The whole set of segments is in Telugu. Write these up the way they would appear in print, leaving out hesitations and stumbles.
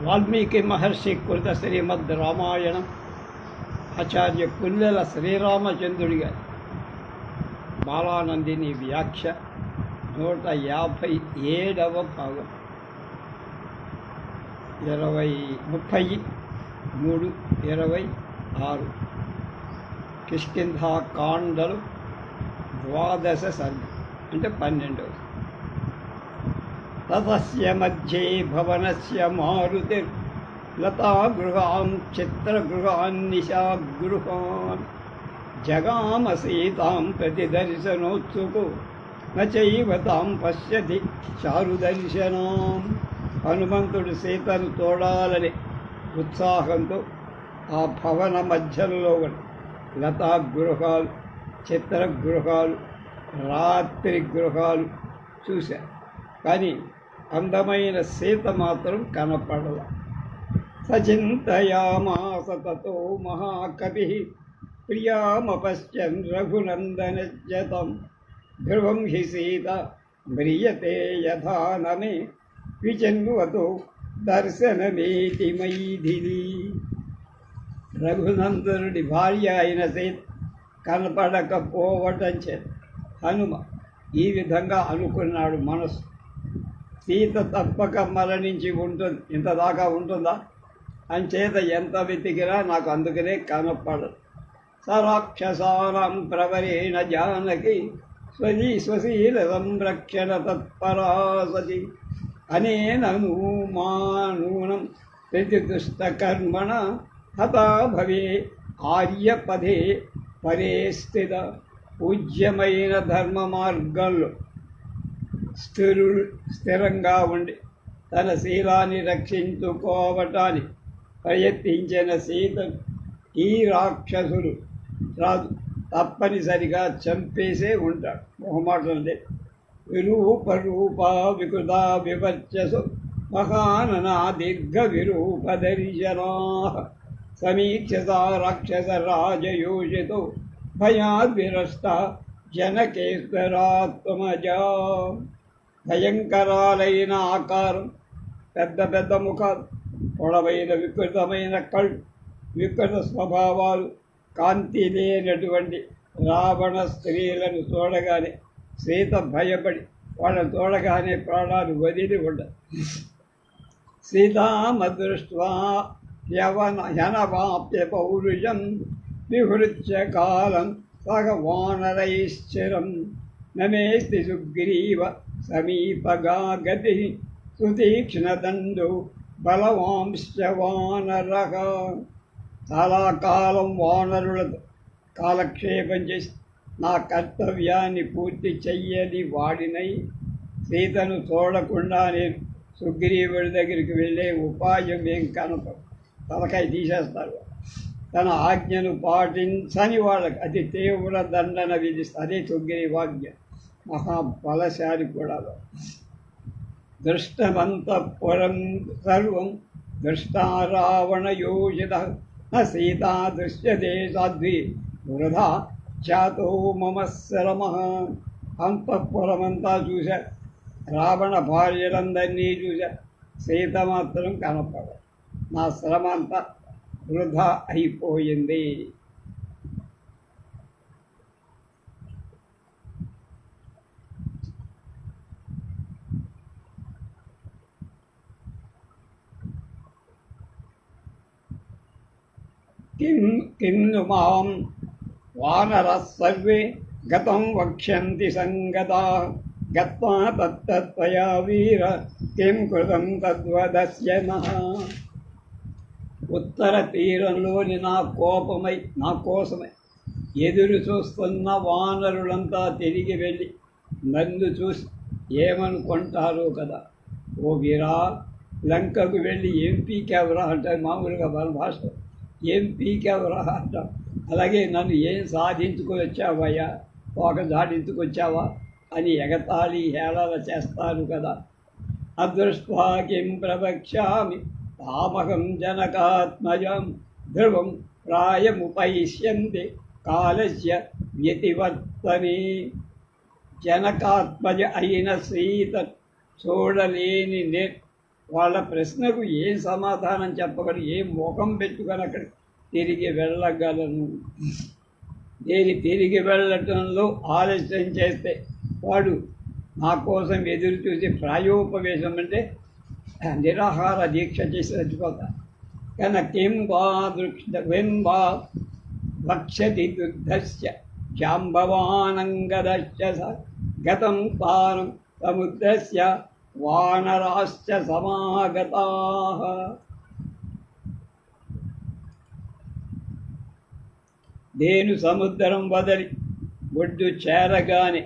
వాల్మీకి మహర్షి కృత శ్రీమద్ రామాయణం ఆచార్య పుల్లెల శ్రీరామచంద్రుడి గారి బాలానందిని వ్యాఖ్య 157వ భాగం 33-26 కిష్కింధాకాండలు 12 సర్గ అంటే 12వ. తతస్య మధ్యే భవనస్య మారుతిర్లతాగృహాం చిత్రగృహాన్నిశాగృహాన్ జగామ సీతాం ప్రతిదర్శనోత్సుకో నచైవ తాం పశ్యతి చారుదర్శనాం. హనుమంతుడు సీతను తోడాలని ఉత్సాహంతో ఆ భవన మధ్యలో లతాగృహాలు, చిత్రగృహాలు, రాత్రి గృహాలు చూశారు. కానీ అందమైన సీత మాత్రం కనపడల. సచింతయామాస తతో మహాకవి ప్రియామపశ్చన్ రఘునందనజతం ధ్రువం హి సీత మ్రియతే యథా నమే విజన్వతో దర్శనమేతి మైథిలి. రఘునందనుడి భార్య అయిన సీత కనపడకపోవటం చేత హనుమ ఈ విధంగా అనుకున్నాడు మనసు. సీత తప్పక మరణించి ఉంటుంది, ఇంతదాకా ఉంటుందా అంచేత ఎంత వెతికినా నాకు అందుకనే కనపడదు. సరాక్షసానాం ప్రవరేణ జానకి స్వశీల సంరక్షణ తత్పరాసతి అనేనను మానూనం ప్రతిదుష్టకర్మణ హతా భవే ఆర్యపదే పరే స్థిత. పూజ్యమైన ధర్మ మార్గంలో స్థిరంగా ఉండి తన శీలాన్ని రక్షించుకోవటానికి ప్రయత్నించిన సీతను ఈ రాక్షసులు రాదు తప్పనిసరిగా చంపేసే ఉంటాడు. మొహమాటం లేదు. విరూప రూప వికృత వివర్చసు మహాననా దీర్ఘ విరూప దర్శనా సమీక్షత రాక్షస రాజయోషితో భయాద్విరస్త జనకేశ్వరాత్మజా. భయంకరాలైన ఆకారం, పెద్ద పెద్ద ముఖాలు, పొడవైన వికృతమైన కళ్ళు, వికృత స్వభావాలు, కాంతి లేనటువంటి రావణ స్త్రీలను చూడగానే సీత భయపడి వాళ్ళని చూడగానే ప్రాణాలు వదిలి ఉండదు. సీతామదృష్ట్వా యనవాప్య పౌరుషం విహృత్య కాలం సగ వానరైశ్చరం నమేస్తి సుగ్రీవ సమీపగా గతి సుతీక్ష్ణదండు బలవాంశ్చ వానరః. చాలా కాలం వానరులతో కాలక్షేపం చేసి నా కర్తవ్యాన్ని పూర్తి చెయ్యని వాడినై సీతను చూడకుండా నేను సుగ్రీవుడి దగ్గరికి వెళ్ళే ఉపాయం ఏం కనపడు. తలకాయ తీసేస్తారు. తన ఆజ్ఞను పాటించని వాళ్ళకి అతి తీవ్ర దండన విధిస్తారు. అదే సుగ్రీవాజ్ఞ. మహాబలశాలి కూడా. దృష్టమంతఃపురం సర్వం దృష్టా రావణయోషిత న సీతా దృశ్యతే సాధ్వి వృధా చాతో మమ శ్రమః. అంతఃపురమంతా చూశా, రావణ భార్యలందరినీ చూశా, సీత మాత్రం కనపడ. నా శ్రమ అంతా వృధా అయిపోయింది. కిన్ను మాం వానరః సర్వే గతం వక్ష్యంతి సంగతాః గత్వా తత్తత్వయా వీర కిం కృతం తద్వదస్య నః. ఉత్తర తీరంలోని నా కోసమై ఎదురు చూస్తున్న వానరులంతా తిరిగి వెళ్ళి నన్ను చూసి ఏమనుకుంటారో కదా. ఓ వీరా, లంకకు వెళ్ళి ఏం పీకెవరా అంటారు మామూలుగా మన భాష. ఏం పీకెవరా అంటాం. అలాగే నన్ను ఏం సాధించుకొని వచ్చావయ్యా, ఒక సాధించుకొచ్చావా అని ఎగతాళి హేళన చేస్తాను కదా. అదృష్ట్వా కిం ప్రవక్ష్యామి తామహం జనకాత్మజం ధ్రువం ప్రాయముపైష్యంతి కాలస్య వ్యతివర్తనే. జనకాత్మజ అయిన సీత చూడలేని వాళ్ళ ప్రశ్నకు ఏం సమాధానం చెప్పగలను, ఏం ముఖం పెట్టుకొని అక్కడ తిరిగి వెళ్ళగలను? తిరిగి వెళ్ళటంలో ఆలస్యం చేస్తే వాడు నా కోసం ఎదురు చూసి ప్రాయోపవేశం అంటే నిరాహార దీక్ష చేసి చచ్చిపోతాను. కనుక కిం వా భక్షతి దుగ్ధస్య జాంబవానంగదశ్చ గతం పారం సముద్రస్య వానరాశ్చ సమాగతాః. దేను సముద్రం వదలి ఒడ్డు చేరగానే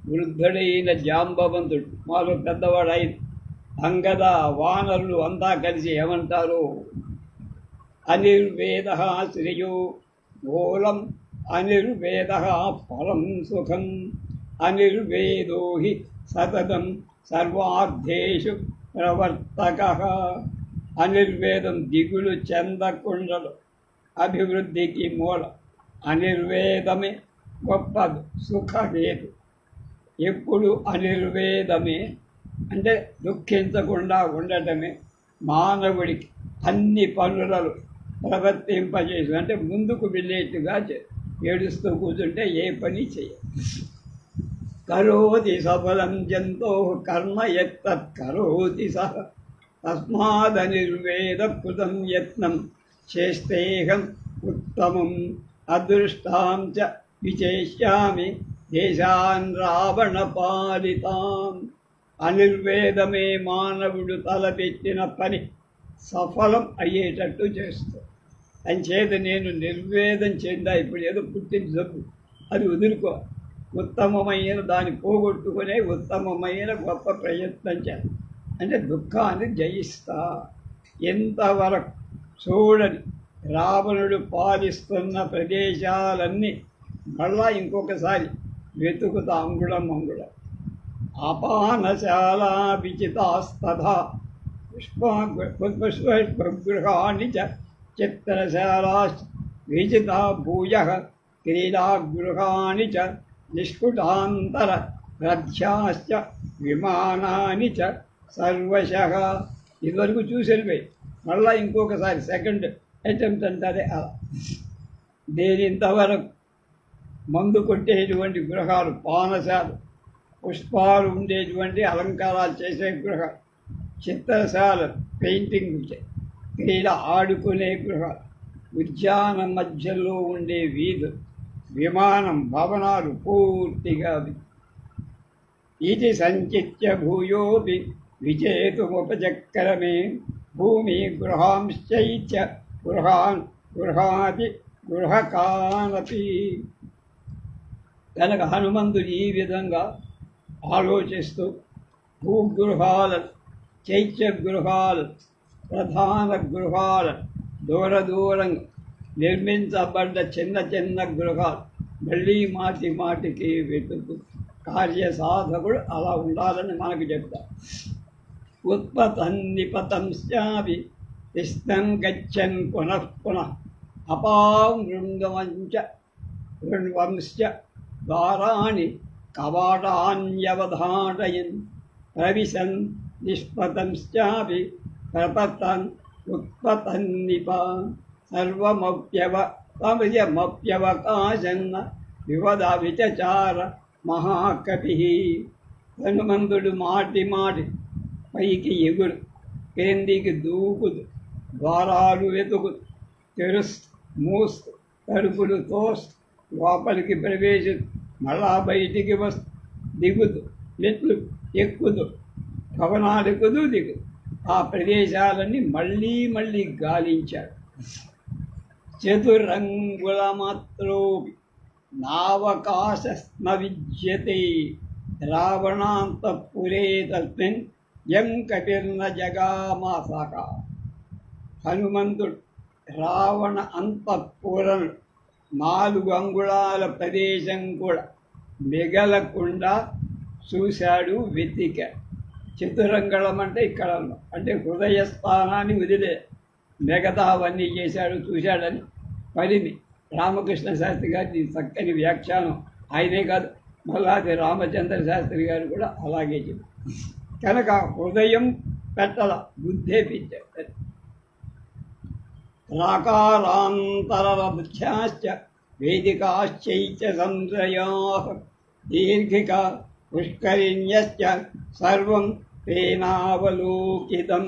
వృద్ధుడైన జాంబవంతుడు మాలో పెద్దవాడైన అంగద వానరులు అంతా కలిసి ఏమంటారు? అనిర్వేద శ్రేయో మూలం అనిర్వేద పరం సుఖం అనిర్వేదో హి సతతం సర్వార్థేషు ప్రవర్తక. అనిర్వేదం దిగులు చెందకుండలు అభివృద్ధికి మూలం. అనిర్వేదమే గొప్ప సుఖహేతు. ఎప్పుడు అనిర్వేదమే అంటే దుఃఖించకుండా ఉండటమే మానవుడికి అన్ని పనులను ప్రవర్తింపజేసి అంటే ముందుకు వెళ్ళేట్టుగా ఏడుస్తూ కూర్చుంటే ఏ పని చేయదు. కరోతి సఫలం జంతో కర్మ యత్తత్ కరోతి సహ తస్మాదనిర్వేద కృతం యత్నం చేస్తేహం ఉత్తమం అదృష్టాం చ విచేష్యామి దేశాన్ రావణ పాలితాం. అనిర్వేదమే మానవుడు తలపెట్టిన పని సఫలం అయ్యేటట్టు చేస్తాడు. అంచేత నేను నిర్వేదం చెందా. ఇప్పుడు ఏదో పుట్టిన జబ్బు అది వదులుకో, ఉత్తమమైన దాన్ని పోగొట్టుకునే ఉత్తమమైన గొప్ప ప్రయత్నం చేస్తా అంటే దుఃఖాన్ని జయిస్తా. ఎంతవరకు చూడని రావణుడు పాలిస్తున్న ప్రదేశాలన్నీ మళ్ళా ఇంకొకసారి వెతుకుతా అంగుళం అంగుళం. అపానశాలా విచితాస్తథా పుష్పగృహాణి చ చిత్రశాలా విజితా భూయః క్రీడాగృహాణి చ నిష్కుటాంతర రథ్యాశ్చ విమానాని చ సర్వశః. ఇదివరకు చూసి వెళ్ళిపోయి మళ్ళా ఇంకొకసారి సెకండ్ అటెంప్ట్ అంటారే అలా. దేనింతవరకు మందు కొట్టేటువంటి గృహాలు పానశాలు, పుష్పాలు ఉండేటువంటి అలంకారాలు చేసే గృహాలు, చిత్రశాల పెయింటింగ్ క్రీడ ఆడుకునే గృహాలు, ఉద్యాన మధ్యలో ఉండే వీధులు, విమానం, భవనాలు పూర్తిగా ఇది సంచిత్య భూయోపి విచేతుముపచక్రమే భూమి గృహాంశ్చైత్య గృహాది గృహకానపి. కనుక హనుమంతుడు ఈ విధంగా ఆలోచిస్తూ భూగృహాలను, చైత్య గృహాలు, ప్రధాన గృహాలు, దూరంగా నిర్మించబడ్డ చిన్న చిన్న గృహాలు మళ్ళీ మాటి మాటికి వెతుకు కార్యసాధకుడు అలా ఉండాలని మనకు చెప్తారు. ఉత్పతన్నిపతంశ్చాపి తిష్టం గచ్చన్ పునః పునః అపాం వృణ్వంశ్చ ద్వారాణి కవాటాన్యవధాటయన్ ప్రవిశన్ నిష్పతంశ్చాపి ప్రపతన్ ఉత్పతన్నిప సర్వమప్యవకాశన్న వివద విచచార మహాకవి. హనుమంతుడు మాటి పైకి ఎగురు, క్రిందికి దూకుదు, ద్వారాలు వెతుకుదు, తెరుస్తూ మూస్తూ తలుపులు తోస్తూ లోపలికి ప్రవేశిస్తూ మళ్ళా బయటికి వస్తూ దిగుదు, మెట్లు ఎక్కుదు, భవనాలు ఎక్కుదు దిగుదు. ఆ ప్రదేశాలన్నీ మళ్ళీ గాలించాడు. చతురంగుళమాత్రోపి నావకాశస్న విద్యతే రావణాంతఃపురే తస్మిన్ యం కపిర్న జగామాసక. హనుమంతుడు రావణ అంతఃపురం 4 అంగుళాల ప్రదేశం కూడా మిగలకుండా చూశాడు, వెతికాడు. చతురంగళం అంటే ఇక్కడ అంటే హృదయ స్థానాన్ని వదిలే మిగతావన్నీ చేశాడు, చూశాడని పరిమి రామకృష్ణ శాస్త్రి గారి చక్కని వ్యాఖ్యానం. ఆయనే కాదు, మల్లాది రామచంద్ర శాస్త్రి గారు కూడా అలాగే చెప్పారు. కనుక హృదయం పెట్టల బుద్ధే పిచ్చారు. ప్రాకారాంతరబుద్ధ్యాశ్చ వేదికాశ్చైచ సంశయాః దీర్ఘిక పుష్కరిణ్యశ్చ సర్వం తేనావలోకితం.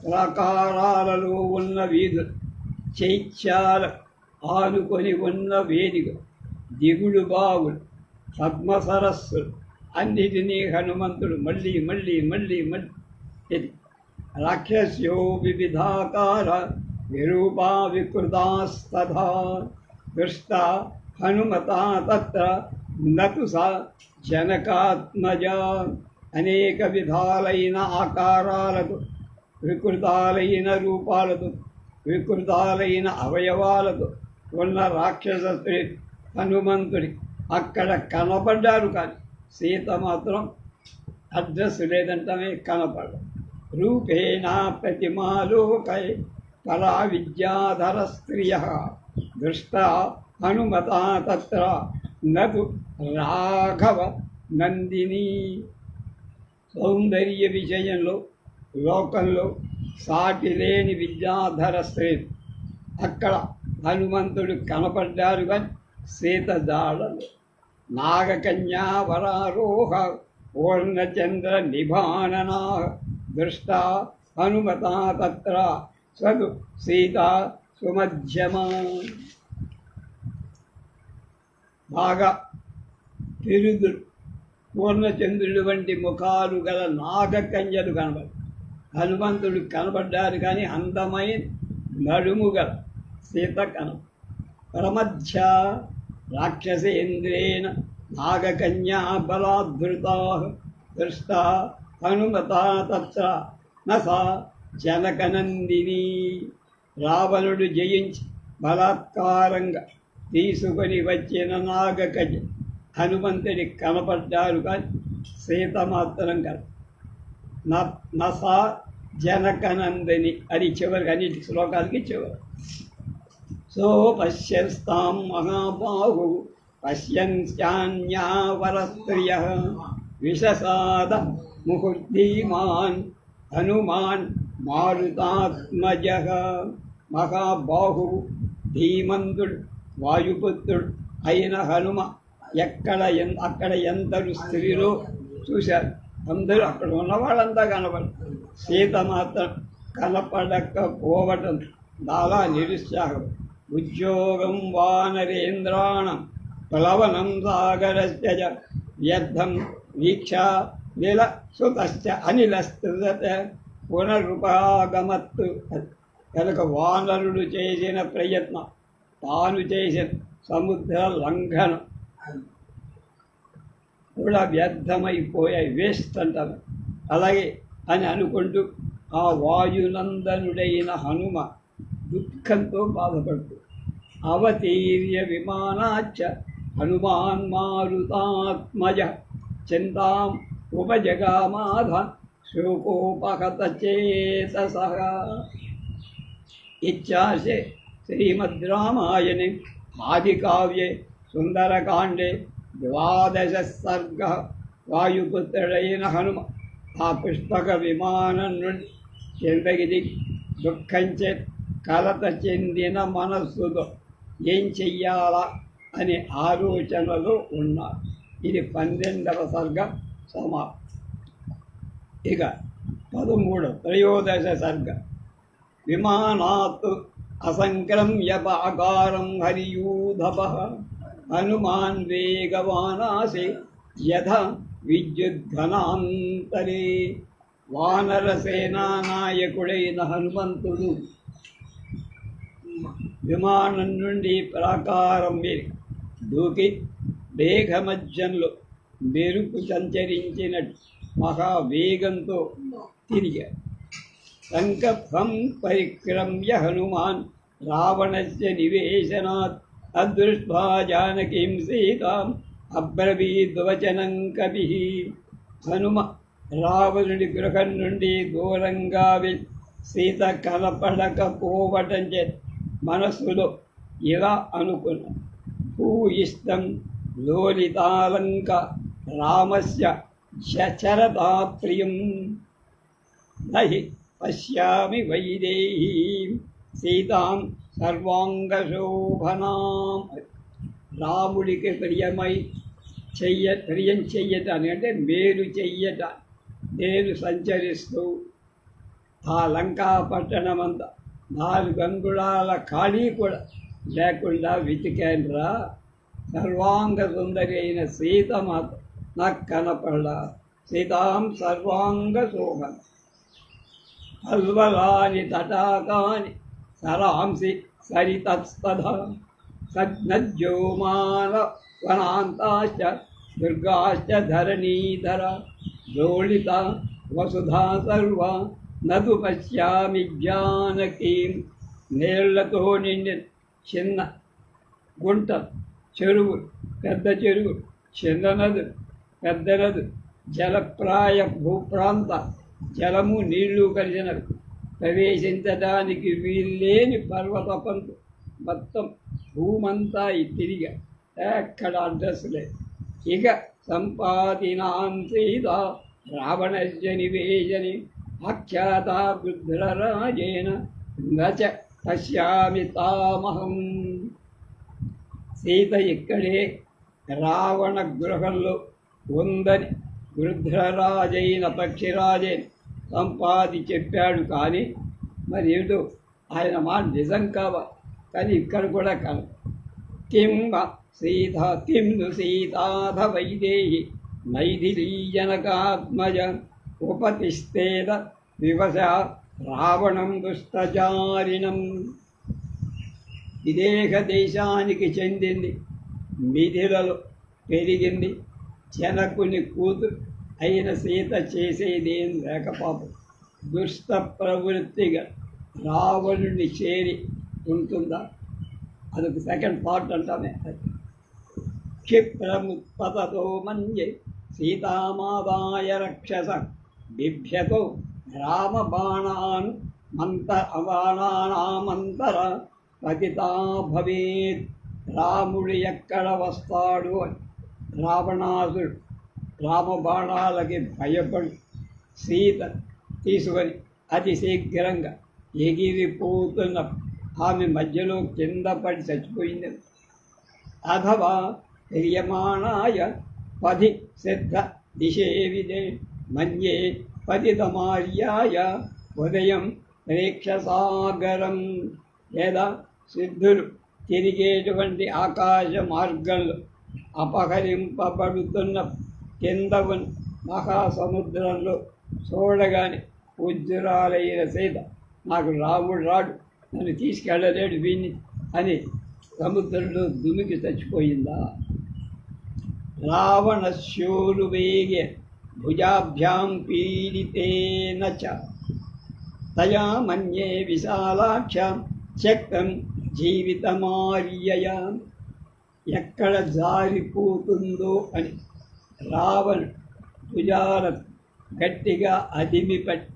ప్రాకారాలలో ఉన్న వీధులు, చైత్యాల ఆనుకొని ఉన్న వేదిక, దిగుడు బావులు, పద్మ సరస్సులు అన్నిటినీ హనుమంతుడు మళ్ళీ మళ్ళీ మళ్ళీ మళ్ళీ రాక్షస్యో వివిధాకార విరూపా వికృతాస్తథా దృష్ట హనుమతా తత్ర నతు సా జనకాత్మజా. అనేక విధాలైన ఆకారాలతో, వికృతాలైన రూపాలతో, వికృతాలైన అవయవాలతో ఉన్న రాక్షస స్త్రీ హనుమంతుడి అక్కడ కనపడ్డారు. కానీ సీత మాత్రం అడ్రస్ లేదంటమే కనపడ. రూపేణ ప్రతిమాలోకై పరా విద్యాధర స్త్రియ దృష్ట హనుమతా తత్ర నతు రాఘవ నందిని. సౌందర్య విషయంలో లోకంలో సాటి లేని విద్యాధర స్త్రీ అక్కడ హనుమంతుడు కనపడ్డారు. కానీ సీత జాడలు. నాగకన్యా వరారోహ పూర్ణచంద్ర నిభాననా దృష్ట హనుమతా తత్ర సదు సీత సుమధ్యమా. బాగా పిరుదులు, పూర్ణచంద్రుడి వంటి ముఖాలు గల నాగకన్యలు కనబడి హనుమంతుడు కనబడ్డారు. కానీ అందమైన నడుము గల సీత పరమధ్య రాక్షసేంద్రేణ నాగకన్యా బలాద్ధృతా దృష్ట హనుమతా తత్ర నసా జనకనందిని. రావణుడు జయించి బలాత్కారంగా తీసుకొని వచ్చిన నాగకన్య హనుమంతుడి కనపడ్డారు. కానీ సీత మాత్రం కదా నసా జనకనందిని అని చివరికి అన్నిటి శ్లోకాలకి చివరి. సో పశ్యస్తాం మహాబాహు పశ్యంత్యాన్యావరస్త్రియ విషసాద ముహుర్ధీమాన్ హనుమాన్ మారుతాత్మజ. మహాబాహు ధీమంతుడు వాయుపుత్రుడు అయిన హనుమ అక్కడ ఎందరు స్త్రీలు చూశారు. అందరూ అక్కడ ఉన్న వాళ్ళంతా కనపడ, సీత మాత్రం కనపడకపోవటం చాలా నిరుత్సాహం. ఉద్యోగం వానరేంద్రాణం ప్లవనం సాగరస్య వ్యర్థం వీక్షా నిల సుతశ్చ అనిలస్తృత పునరుపాగమత్తు. కనుక వానరుడు చేసిన ప్రయత్నం, తాను చేసిన సముద్ర లంఘనం కూడా వ్యర్థమైపోయాయి, వేస్ట్ అంటారు. అలాగే అని అనుకుంటూ ఆ వాయునందనుడైన హనుమ దుఃఖంతో బాధపడుతూ అవతీర్య విమానాచ్చ హనుమాన్ మారుతాత్మజ చింతాం ఉపజగామాధ శోకోపహత చేతసః. ఇత్యాశే శ్రీమద్ రామాయణే ఆదికావ్యే సుందరకాండే 12 సర్గ. వాయుపుత్రుడైన హనుమ ఆ పుష్పక విమానం నుండి కిందకి దుఃఖంచే కలత చెందిన మనస్సుతో ఏం చెయ్యాలా అనే ఆలోచనలో ఉన్నారు. ఇది 12వ సర్గ సమాప్తం. ఇక 13 సర్గ. విమానాత్ అసంక్రమ్య బాగారం హరియూధపః హనుమాన్ వేగవానాసే యథ విద్యుద్ఘనాంతరే. వానరసేనా నాయకుడైన హనుమంతుడు విమానం నుండి ప్రాకారం మీద దూకి మేఘమధ్యంలో మెరుపు సంచరించినట్టు మహావేగంతో తిరిగాడు. సంకల్పం పరిక్రమ్య హనుమాన్ రావణస్య నివేశనాత్ అదృష్ట్వా జానకీం సీతాం అబ్రవీద్వచనం కవిః. హనుమ రావణుడి గృహం నుండి దూరంగా వెళ్ళి సీత కనపడకపోవటం చేత మనస్సులో ఇలా అనుకున్నా, భూయిష్టం లోలితాలంక రామస్య చరతా ప్రియం. నహి పశ్యామి వైదేహీం సీతాం సర్వాంగశోభనాం. రాముడికి ప్రియం చెయ్యటానికి అంటే మేలు చెయ్యటానికి నేను సంచరిస్తూ ఆ లంకా పట్టణమంతా 4 అంగుళాల ఖాళీ కూడా లేకుండా వెతికానురా. సర్వాంగ సుందరి అయిన సీత మాత్రం నాకు కనపడలా. సీతాం సర్వాంగ శోభన అల్వలాని తటాకాని సరాంసి సరితస్తథా సజ్ఞోమాన వనాంతాశ్చ దుర్గాశ్చ ధరణీధర లోళిత వసుధా సర్వ నదు పశ్యామి జానకీం. నీళ్లతో నిండిన చిన్న గుంట, చెరువు, పెద్ద చెరువు, చిన్న నదు, పెద్ద నదు, జలప్రాయ భూప్రాంత జలము నీళ్లు కలిసినవి, ప్రవేశించడానికి వీల్లేని పర్వత పంతు మొత్తం భూమంతా తిరిగా ఎక్కడ అడ్రస్ లేదు. ఇక సంపాదినాం సీత రావణస్య నివేశని ఆఖ్యాత వృద్ధరాజేన నచ పశ్యామి తామహం. సీత ఇక్కడే రావణ గృహంలో ఉందని వృద్ధరాజైన పక్షిరాజైన సంపాది చెప్పాడు. కానీ మరి ఏమిటో ఆయన మాట నిజం కావాలి. కానీ ఇక్కడ కూడా కలదు. కిం ను సీతాథ వైదేహి మైథిలీ జనకాత్మజ ఉపతిష్టేద వివశ రావణం దుష్టచారిణం. విదేహ దేశానికి చెందింది, మిథిలలో పెరిగింది. జనకుని కూతురు అయిన సీత చేసేదేం లేక పాపం దుష్ట ప్రవృత్తిగా రావణుని చేరి ఉంటుందా? అదొక సెకండ్ పార్ట్ అంటామే. క్షిప్రముత్పతతో మన్యే సీతామాదాయ రక్షస బిభ్యతో రామబాణాన్ బాణానామంతర పతితా భవేత్. రాముడు ఎక్కడ వస్తాడు అని రావణాసుడు రామబాణాలకి భయపడి సీత తీసుకొని అతి శీఘ్రంగా ఎగిరిపోతున్న ఆమె మధ్యలో కింద పడి చచ్చిపోయింది. అథవా క్రియమాణాయ పది సిద్ధ దిశేవిదే మన్యే పతితమార్యాయ ఉదయం ప్రేక్షసాగరం. లేదా సిద్ధులు తిరిగేటువంటి ఆకాశ మార్గంలో అపహరింపబడుతున్న కింద ఉన్న మహాసముద్రంలో చూడగానే ఉజ్జురాలైన సీత నాకు రాముడు రాడు, నన్ను తీసుకెళ్ళలేడు వీణ్ణి అని సముద్రంలో దుమికి చచ్చిపోయిందా? రావణశూలు వేగే భుజాభ్యాం పీడితేన చ తయా మన్యే విశాలాక్షాం శక్తం జీవితమార్యయా. ఎక్కడ జారిపోతుందో అని రావణుడు భుజాల గట్టిగా అదిమిపట్టి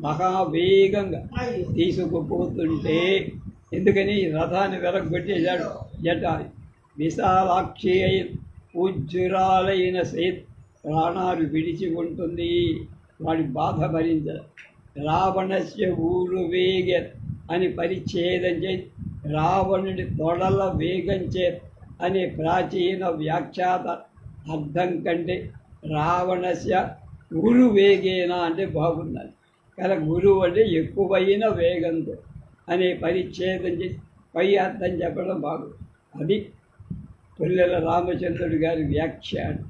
మహావేగంగా తీసుకుపోతుంటే, ఎందుకని రథాన్ని వెరగొట్టేశాడు జటాయు. విశాలాక్షి అయిన ఉజ్జురాలైన సీత ప్రాణాలు విడిచి ఉంటుంది. వాడి బాధ భరించడు. రావణస్య ఊరు వేగ అని పరిచ్ఛేదం చేసి రావణుడి తొడల వేగం చే అనే ప్రాచీన వ్యాఖ్యాత అర్థం కంటే రావణస్య గురు వేగేనా అంటే బాగున్నది. కానీ గురువు అంటే ఎక్కువైన వేగంతో అనే పరిచ్ఛేదం చేసి పై అర్థం చెప్పడం బాగుంది. అది పుల్లెల రామచంద్రుడి గారి వ్యాఖ్యానం.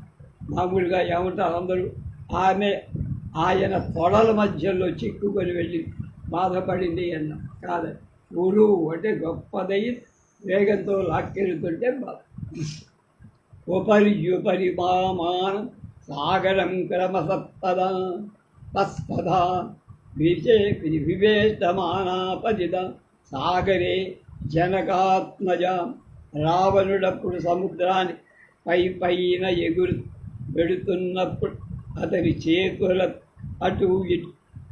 మామూలుగా ఏమంటారు అందరూ, ఆయన తొడల మధ్యలో చిక్కుకొని వెళ్ళి బాధపడింది అన్న కాదు. గురువు అంటే గొప్పదై వేగంతో లాక్కెళ్తుంటే బాధ. ఉపరి మామానం సాగరం క్రమసప్తదా తస్పదా వివేష్టమానాపదిద సాగరే జనకాత్మజ. రావణుడప్పుడు సముద్రాన్ని పైన ఎగురు పెడుతున్నప్పుడు అతని చేతుల అటు ఇటు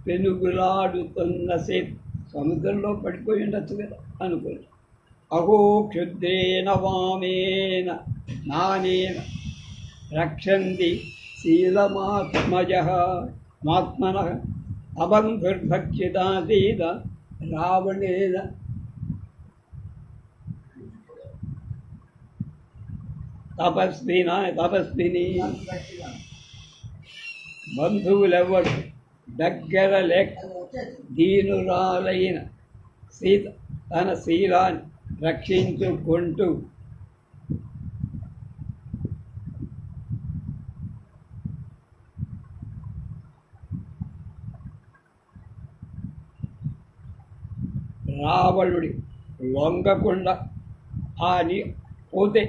పెనుగులాడుతున్న సేపు సముద్రంలో పడిపోయి ఉండొచ్చు కదా అనుకుని. అహో క్షుద్రేణ వామేన నానేన రక్షంతి శీలమాత్మజ మాత్మన అబంధుర్భక్షితా సీత రావణేన తపస్విని బంధువులెవ్వరు దగ్గర లేక దీనురాలైన సీత తన శీలాన్ని రక్షించుకుంటూ రావణుడి లొంగకుండా పోతే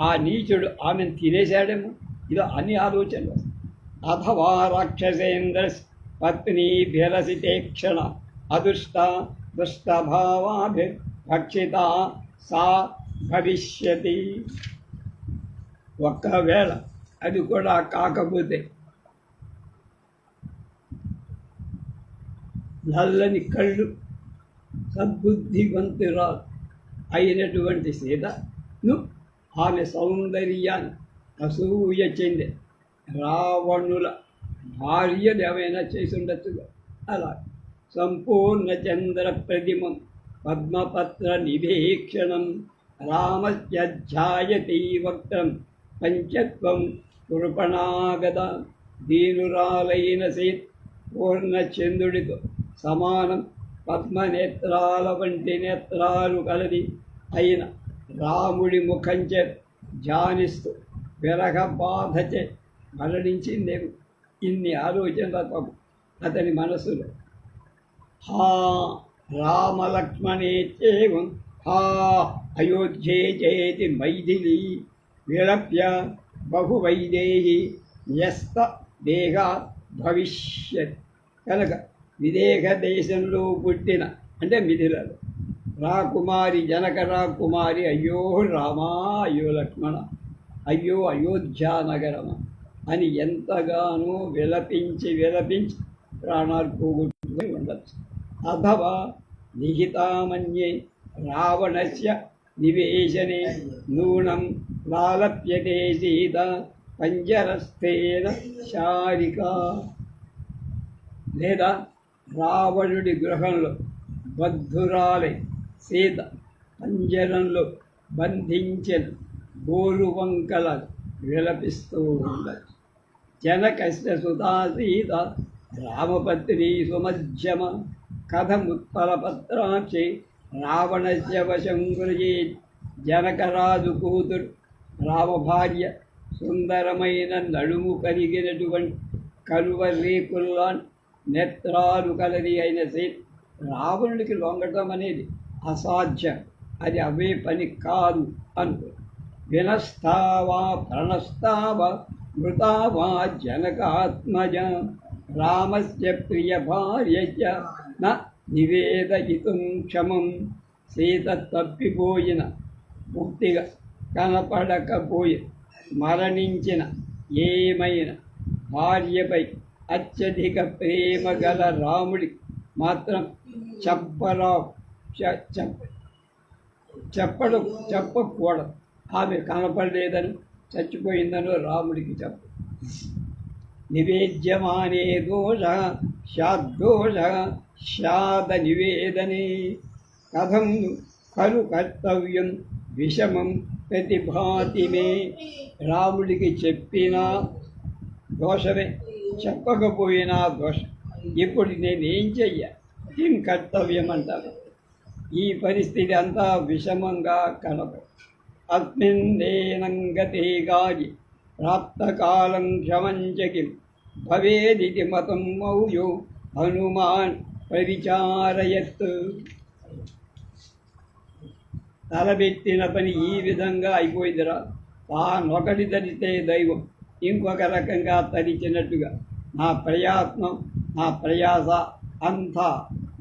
ఆ నీచుడు ఆమెను తినేశాడేమో ఇదో అన్ని ఆలోచనలు. అథవా రాక్షసేంద్ర పత్ని విరసితే క్షణ అదుష్ట దుష్టభావాభిభక్షిత సా భవిష్యతి. ఒక్కవేళ అది కూడా కాకపోతే నల్లని కళ్ళు సద్బుద్ధివంతురాలు అయినటువంటి సీతను ఆమె సౌందర్యాన్ని అసూయ చెందే రావణుల భార్యలు ఏమైనా చేసి ఉండొచ్చుగా. అలా సంపూర్ణ చంద్ర ప్రతిమం పద్మపత్ర నివేక్షణం రామస్యధ్యాయతి వక్తం పంచత్వం కృపణాగత. దీనురాలైన సీత పూర్ణచంద్రుడితో సమానం పద్మనేత్రాల వంటి నేత్రాలు కలది అయిన రాముడి ముఖంచే ధ్యానిస్తూ విరహ బాధచే మరణించిందేమో. ఇన్ని ఆలోచనలతో అతని మనసులో హా రామలక్ష్మణేత్యేవం హా అయోధ్యే చేతి మైథిలి విలప్య బహువైదేహి న్యస్త దేహ భవిష్యత్. కనుక విదేహ దేశంలో పుట్టిన అంటే మిథిలలో రాకుమారి జనక రాకుమారి అయ్యో రామా అయ్యో లక్ష్మణ అయ్యో అయోధ్యానగరమా అని ఎంతగానో విలపించి ప్రాణాలు పోగొట్టుకుని ఉండొచ్చు. అథవా నిహితామన్యే రావణస్య నివేశనే నూనం లాలప్యతే సీత పంజరస్థేన శారిక. లేదా రావణుడి గృహంలో బద్ధురాలై సీత పంజరంలో బంధించిన గోరువంకల విలపిస్తూ ఉండదు. జనకస్య సుతా సీత రామపత్ని సుమధ్యమ కథముత్పలపత్రాక్షి రావణస్య వశం గృహీత్. జనకరాజు కూతురు రామభార్య సుందరమైన నడుము కలిగినటువంటి కలువ రేకుల్లా నేత్రాలు కలది అయిన సీత రావణుడికి లొంగటం అనేది అసాధ్యం. అది అవే పని కాదు అనుకో. వినస్తావా ప్రణస్తావా మృతావా జనకాత్మజ రామస్య ప్రియ భార్యచ న నివేదయితుం క్షమం. సీత తప్పిపోయిన పూర్తిగా కనపడకపోయి మరణించిన ఏమైనా భార్యపై అత్యధిక ప్రేమ గల రాముడి మాత్రం చెప్పకూడదు. ఆమె కనపడలేదని చచ్చిపోయిందనో రాముడికి చెప్పు. నివేద్యమానే దోష శాద్దోష శాద నివేదనే కథం ఖలు కర్తవ్యం విషమం ప్రతిభాతి మే. రాముడికి చెప్పినా దోషమే, చెప్పకపోయినా దోషం. ఇప్పుడు నేనేం చెయ్య, ఏం కర్తవ్యం అంటారు. ఈ పరిస్థితి అంతా విషమంగా కనపడు. అస్మిన్నేనంగతే గాయి ప్రాప్తకాలం క్షమంచకిం భవేదితి మతం మౌయో హనుమాన్ ప్రవిచారయత్. తలబెట్టిన పని ఈ విధంగా అయిపోయిందిరా. తానొకటి తరితే దైవం ఇంకొక రకంగా తరిచినట్టుగా నా ప్రయత్నం నా ప్రయాస అంతా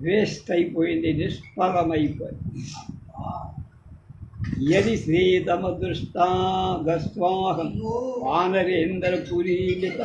వేస్ట్ అయిపోయింది, నిష్ఫలమైపోయింది. యది శ్రీతమ దృష్టా గస్వాహం వానరేంద్ర పురీలిత